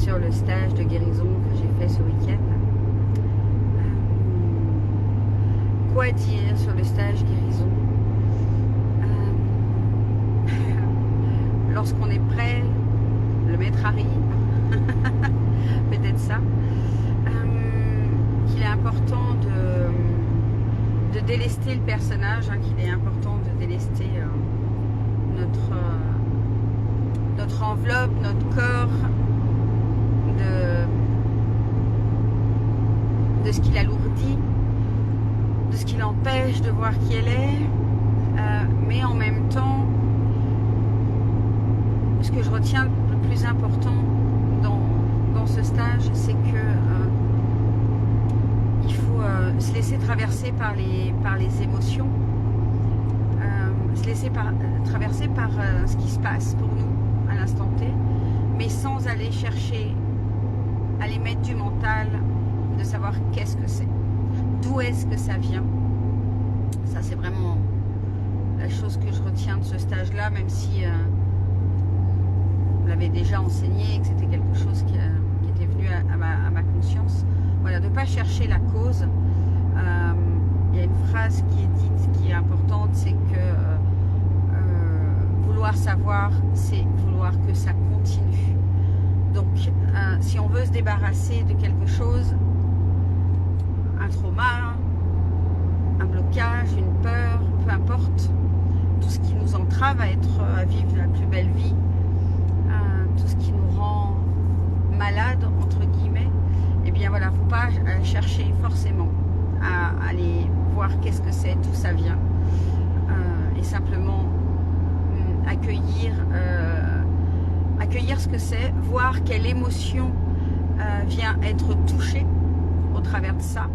sur le stage de guérison que j'ai fait ce week-end. Quoi dire sur le stage guérison? Lorsqu'on est prêt, le maître arrive, peut-être ça. Qu'il est important de délester le personnage, hein, qu'il est important de délester notre enveloppe, notre corps, de ce qu'il alourdit, de ce qui l'empêche de voir qui elle est, mais en même temps, ce que je retiens le plus important dans ce stage, c'est que il faut se laisser traverser par les émotions, se laisser traverser par ce qui se passe pour nous à l'instant T, mais sans aller chercher à les mettre du mental, de savoir qu'est-ce que c'est, d'où est-ce que ça vient. Ça, c'est vraiment la chose que je retiens de ce stage-là, même si on l'avait déjà enseigné et que c'était quelque chose qui était venu à ma conscience. Voilà, de ne pas chercher la cause. Il y a une phrase qui est dite, qui est importante, c'est que vouloir savoir, c'est vouloir que ça continue. Donc, si on veut se débarrasser de quelque chose, un trauma, un blocage, une peur, peu importe, tout ce qui nous entrave à vivre la plus belle vie, tout ce qui nous rend malade, entre guillemets, eh bien voilà, faut pas chercher forcément à aller voir qu'est-ce que c'est, d'où ça vient, et simplement accueillir ce que c'est, voir quelle émotion vient être touchée au travers de ça,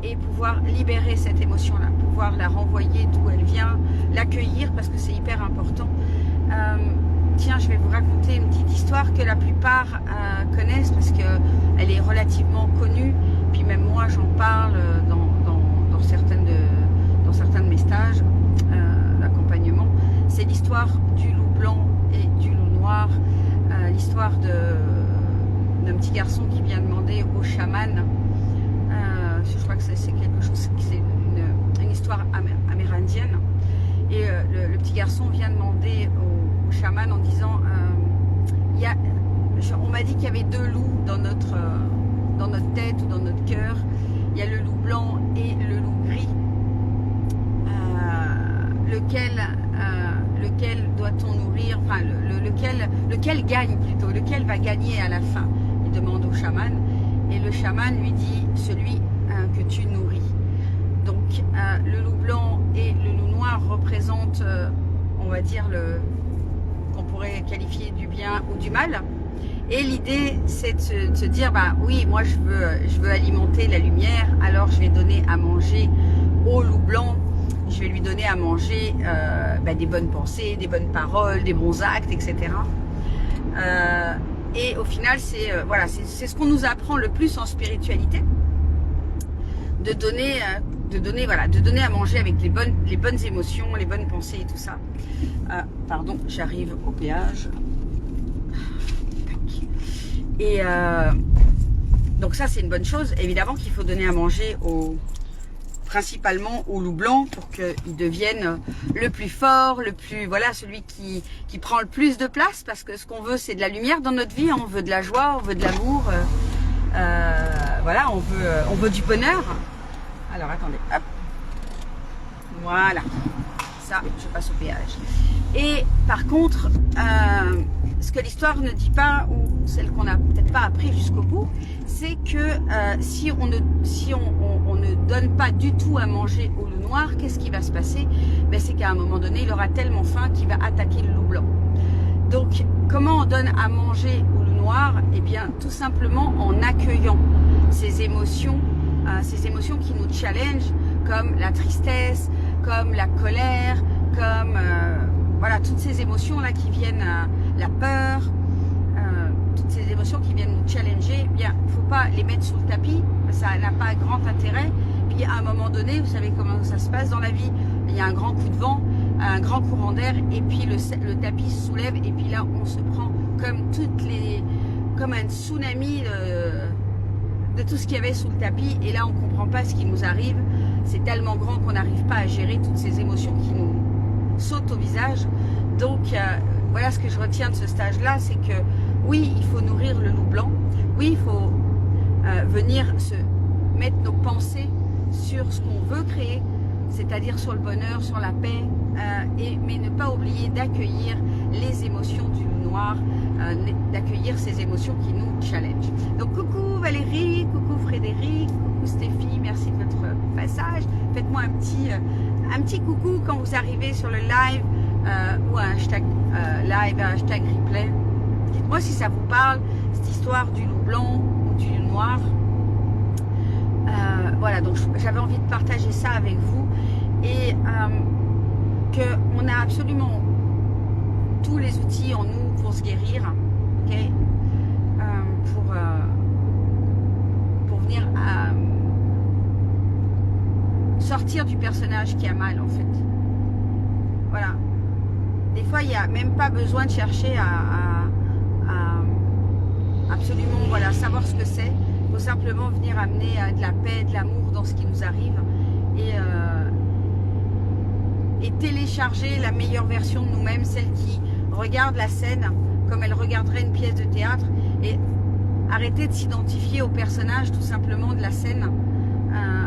et pouvoir libérer cette émotion-là, pouvoir la renvoyer d'où elle vient, l'accueillir, parce que c'est hyper important. Tiens, je vais vous raconter une petite histoire que la plupart connaissent, parce qu'elle est relativement connue, puis même moi j'en parle dans certains de mes stages d'accompagnement. C'est l'histoire du loup blanc et du loup noir, l'histoire d'un petit garçon qui vient demander au chaman, je crois que c'est quelque chose, c'est une histoire amérindienne, et le petit garçon vient demander au chaman en disant on m'a dit qu'il y avait deux loups dans notre tête ou dans notre cœur. Il y a le loup blanc et le loup gris. Lequel doit-on nourrir, enfin lequel gagne plutôt, lequel va gagner à la fin? Il demande au chaman, et le chaman lui dit celui que tu nourris. Donc le loup blanc et le loup noir représentent, on va dire, qu'on pourrait qualifier du bien ou du mal. Et l'idée, c'est de se dire, bah oui, moi je veux alimenter la lumière, alors je vais donner à manger au loup blanc, je vais lui donner à manger des bonnes pensées, des bonnes paroles, des bons actes, etc. Et au final, c'est ce qu'on nous apprend le plus en spiritualité, de donner à manger avec les bonnes émotions, les bonnes pensées et tout ça. Pardon, j'arrive au péage. Et donc ça, c'est une bonne chose. Évidemment qu'il faut donner à manger principalement au loup blanc pour qu'il devienne le plus fort, celui qui prend le plus de place, parce que ce qu'on veut, c'est de la lumière dans notre vie. On veut de la joie, on veut de l'amour, on veut du bonheur. Alors attendez, hop, voilà, ça, je passe au péage. Et par contre, ce que l'histoire ne dit pas, ou celle qu'on n'a peut-être pas appris jusqu'au bout, c'est que si on ne donne pas du tout à manger au loup noir, qu'est-ce qui va se passer? C'est qu'à un moment donné, il aura tellement faim qu'il va attaquer le loup blanc. Donc, comment on donne à manger au loup noir? Eh bien, tout simplement en accueillant ces émotions qui nous challengent, comme la tristesse, comme la colère, comme toutes ces émotions là qui viennent, la peur, toutes ces émotions qui viennent nous challenger. Eh bien, il ne faut pas les mettre sous le tapis, ça n'a pas grand intérêt. Puis à un moment donné, vous savez comment ça se passe dans la vie, il y a un grand coup de vent, un grand courant d'air, et puis le tapis se soulève, et puis là on se prend comme comme un tsunami de tout ce qu'il y avait sous le tapis. Et là, on ne comprend pas ce qui nous arrive. C'est tellement grand qu'on n'arrive pas à gérer toutes ces émotions qui nous sautent au visage. Donc, voilà ce que je retiens de ce stage-là, c'est que oui, il faut nourrir le loup blanc. Oui, il faut venir se mettre nos pensées sur ce qu'on veut créer, c'est-à-dire sur le bonheur, sur la paix, mais ne pas oublier d'accueillir les émotions du loup noir, d'accueillir ces émotions qui nous challengent. Donc coucou Valérie, coucou Frédéric, coucou Stéphie, merci de votre passage. Faites-moi un petit coucou quand vous arrivez sur le live ou un hashtag live, un hashtag replay. Dites-moi si ça vous parle, cette histoire du loup blanc ou du loup noir. Voilà, donc j'avais envie de partager ça avec vous et qu'on a absolument tous les outils en nous pour se guérir, ok, pour venir sortir du personnage qui a mal en fait. Voilà. Des fois, il n'y a même pas besoin de chercher à absolument voilà, savoir ce que c'est. Il faut simplement venir amener de la paix, de l'amour dans ce qui nous arrive et télécharger la meilleure version de nous-mêmes, celle qui regarde la scène comme elle regarderait une pièce de théâtre et arrêter de s'identifier au personnage tout simplement de la scène.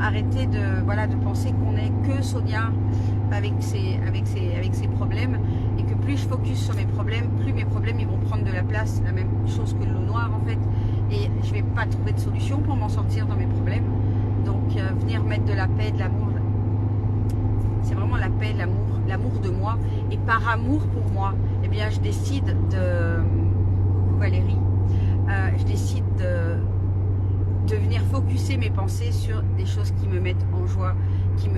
Arrêter de penser qu'on n'est que Sonia avec ses problèmes et que plus je focus sur mes problèmes, plus mes problèmes ils vont prendre de la place, la même chose que le loup noir en fait, et je vais pas trouver de solution pour m'en sortir dans mes problèmes. Donc venir mettre de la paix, de l'amour, c'est vraiment la paix, l'amour de moi, et par amour pour moi, eh bien je décide de, coucou Valérie, je décide de venir focuser mes pensées sur des choses qui me mettent en joie, qui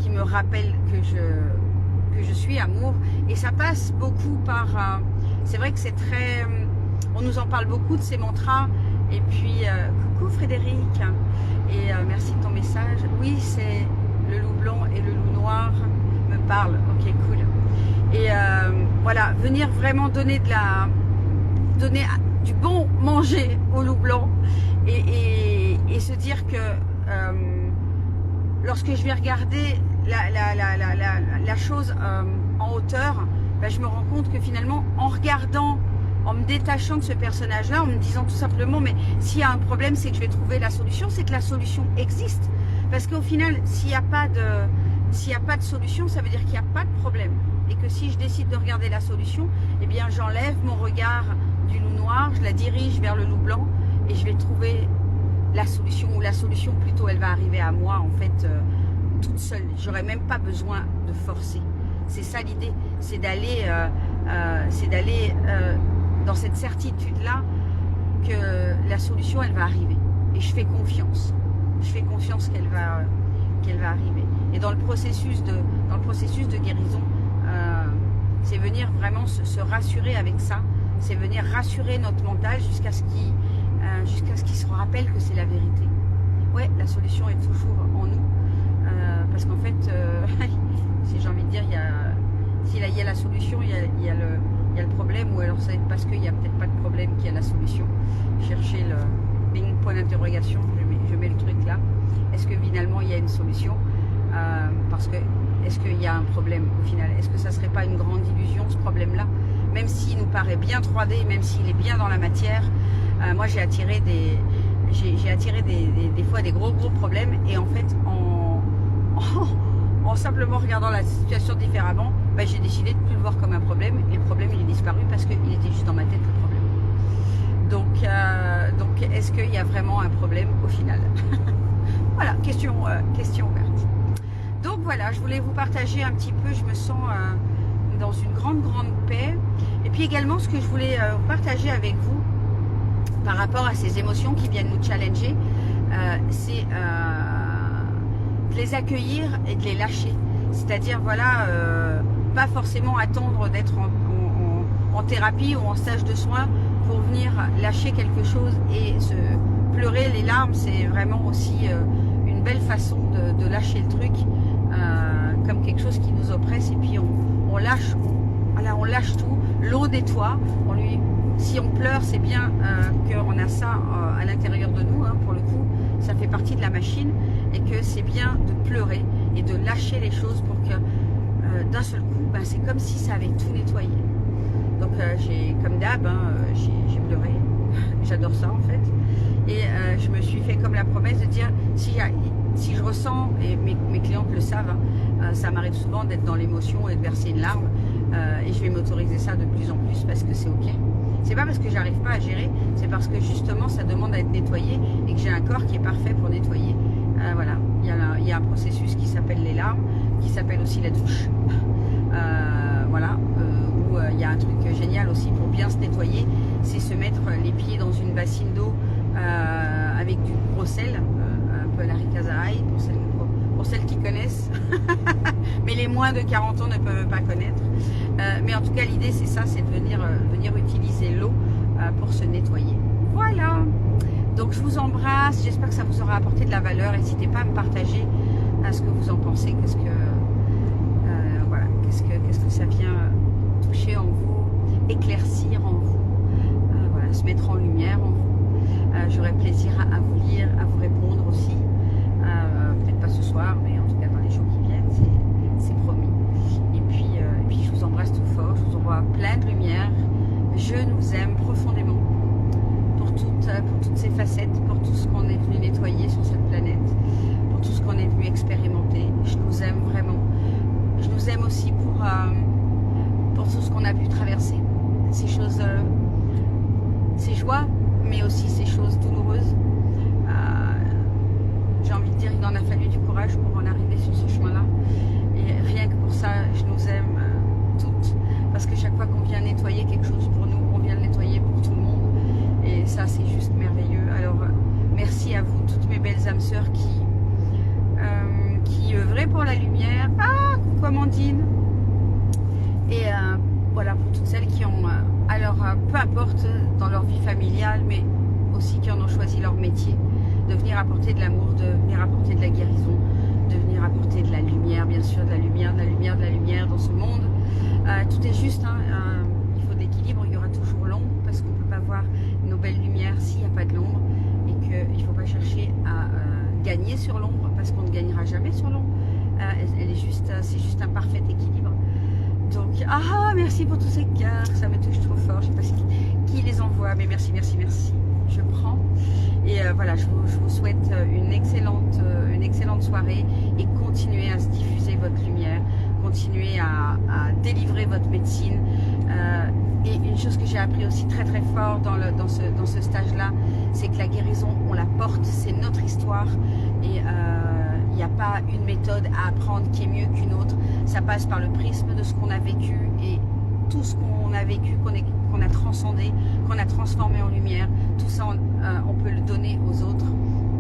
me rappellent que je suis amour. Et ça passe beaucoup par... c'est vrai que c'est très... on nous en parle beaucoup de ces mantras. Et puis, coucou Frédéric. Et merci de ton message. Oui, c'est le loup blanc et le loup noir me parlent. Ok, cool. Et voilà, venir vraiment donner du bon manger au loup blanc. Et se dire que lorsque je vais regarder la chose en hauteur, ben, je me rends compte que finalement, en regardant, en me détachant de ce personnage-là, en me disant tout simplement, mais s'il y a un problème, c'est que je vais trouver la solution, c'est que la solution existe. Parce qu'au final, s'il n'y a pas de solution, ça veut dire qu'il n'y a pas de problème. Et que si je décide de regarder la solution, eh bien j'enlève mon regard du loup noir, je la dirige vers le loup blanc, et je vais trouver la solution, ou la solution plutôt, elle va arriver à moi en fait toute seule. J'aurais même pas besoin de forcer. C'est ça l'idée, c'est d'aller dans cette certitude-là que la solution, elle va arriver. Et je fais confiance. Je fais confiance qu'elle va arriver. Et dans le processus de guérison, c'est venir vraiment se rassurer avec ça. C'est venir rassurer notre mental jusqu'à ce qu'il se rappelle que c'est la vérité. Ouais, la solution est toujours en nous. Parce qu'en fait, si j'ai envie de dire, s'il y a la solution, il y a le problème, ou alors c'est parce qu'il n'y a peut-être pas de problème qu'il y a la solution. Chercher le bing, point d'interrogation, je mets le truc là. Est-ce que finalement il y a une solution? Parce que est-ce qu'il y a un problème au final? Est-ce que ça ne serait pas une grande illusion ce problème-là? Même s'il nous paraît bien 3D, même s'il est bien dans la matière, moi j'ai attiré des fois des gros problèmes, et en fait en simplement regardant la situation différemment, bah, j'ai décidé de ne plus le voir comme un problème, et le problème il est disparu parce qu'il était juste dans ma tête le problème. Donc est-ce qu'il y a vraiment un problème au final? Voilà, question ouverte. Donc voilà, je voulais vous partager un petit peu, je me sens dans une grande paix. Et puis également ce que je voulais partager avec vous par rapport à ces émotions qui viennent nous challenger, c'est de les accueillir et de les lâcher. C'est-à-dire, voilà, pas forcément attendre d'être en thérapie ou en stage de soins pour venir lâcher quelque chose et se pleurer les larmes. C'est vraiment aussi une belle façon de lâcher le truc, comme quelque chose qui nous oppresse, et puis on lâche, voilà, on lâche tout, l'eau nettoie, on lui si on pleure, c'est bien qu'on a ça à l'intérieur de nous, hein, pour le coup, ça fait partie de la machine, et que c'est bien de pleurer et de lâcher les choses pour que d'un seul coup, ben, c'est comme si ça avait tout nettoyé. Donc j'ai, comme d'hab, hein, j'ai pleuré, j'adore ça en fait, et je me suis fait comme la promesse de dire, si je ressens, et mes clientes le savent, hein, ça m'arrive souvent d'être dans l'émotion et de verser une larme, et je vais m'autoriser ça de plus en plus parce que c'est ok. C'est pas parce que j'arrive pas à gérer, c'est parce que justement ça demande à être nettoyé et que j'ai un corps qui est parfait pour nettoyer. Voilà, il y a un processus qui s'appelle les larmes, qui s'appelle aussi la douche. Voilà, où il y a un truc génial aussi pour bien se nettoyer, c'est se mettre les pieds dans une bassine d'eau avec du gros sel, un peu à la Rikazaï, pour celles qui connaissent, mais les moins de 40 ans ne peuvent pas connaître. Mais en tout cas, l'idée c'est ça, c'est de venir utiliser l'eau pour se nettoyer. Voilà, donc je vous embrasse, j'espère que ça vous aura apporté de la valeur. N'hésitez pas à me partager ce que vous en pensez, qu'est-ce que ça vient toucher en vous, éclaircir en vous, voilà, se mettre en lumière en vous. J'aurai plaisir à vous lire, à vous répondre aussi, peut-être pas ce soir, mais en tout cas dans les jours qui viennent, c'est promis. Et puis je vous embrasse tout fort, je vous envoie plein de lumière, je nous aime profondément pour toutes ces facettes, pour tout ce qu'on est venu nettoyer sur cette planète, pour tout ce qu'on est venu expérimenter. Je nous aime vraiment. Je nous aime aussi pour tout ce qu'on a pu traverser, ces choses, ces joies, mais aussi ces choses douloureuses. J'ai envie de dire, il en a fallu du courage pour en arriver sur ce chemin-là. Et rien que pour ça, je nous aime toutes. Parce que chaque fois qu'on vient nettoyer quelque chose pour nous, on vient le nettoyer pour tout le monde. Et ça, c'est juste merveilleux. Alors, merci à vous, toutes mes belles âmes sœurs qui œuvraient pour la lumière. Ah, coucou Amandine. Et voilà, pour toutes celles qui ont, alors peu importe dans leur vie familiale, mais aussi qui en ont choisi leur métier, de venir apporter de l'amour, de venir apporter de la guérison, de venir apporter de la lumière, bien sûr, de la lumière, de la lumière, de la lumière dans ce monde. Tout est juste, hein, il faut de l'équilibre, il y aura toujours l'ombre, parce qu'on ne peut pas voir nos belles lumières s'il n'y a pas de l'ombre, et qu'il ne faut pas chercher à gagner sur l'ombre, parce qu'on ne gagnera jamais sur l'ombre. C'est juste un parfait équilibre. Donc, merci pour tous ces cœurs, ça me touche trop fort, je ne sais pas qui les envoie, mais merci, merci, merci, je prends. Et voilà, je vous souhaite une excellente soirée, et continuez à se diffuser votre lumière, continuez à délivrer votre médecine. Et une chose que j'ai appris aussi très très fort dans ce stage-là, c'est que la guérison, on la porte, c'est notre histoire, et il n'y a pas une méthode à apprendre qui est mieux qu'une autre. Ça passe par le prisme de ce qu'on a vécu, et tout ce qu'on a vécu, qu'on a transcendé, qu'on a transformé en lumière, tout ça on peut le donner aux autres,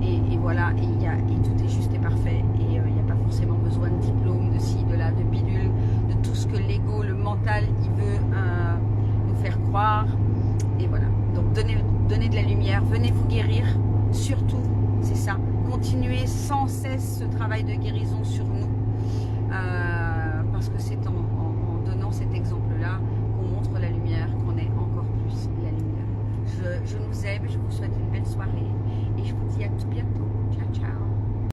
et voilà, et tout est juste et parfait, et il n'y a pas forcément besoin de diplôme, de ci, de là, de bidule, de tout ce que l'ego, le mental, il veut nous faire croire. Et voilà, donc donnez de la lumière, venez vous guérir, surtout, c'est ça, continuez sans cesse ce travail de guérison sur nous, parce que c'est en donnant cet exemple-là qu'on montre la lumière, qu'on est encore plus la lumière. Je nous aime, je vous souhaite une belle soirée, et je vous dis à tout bientôt.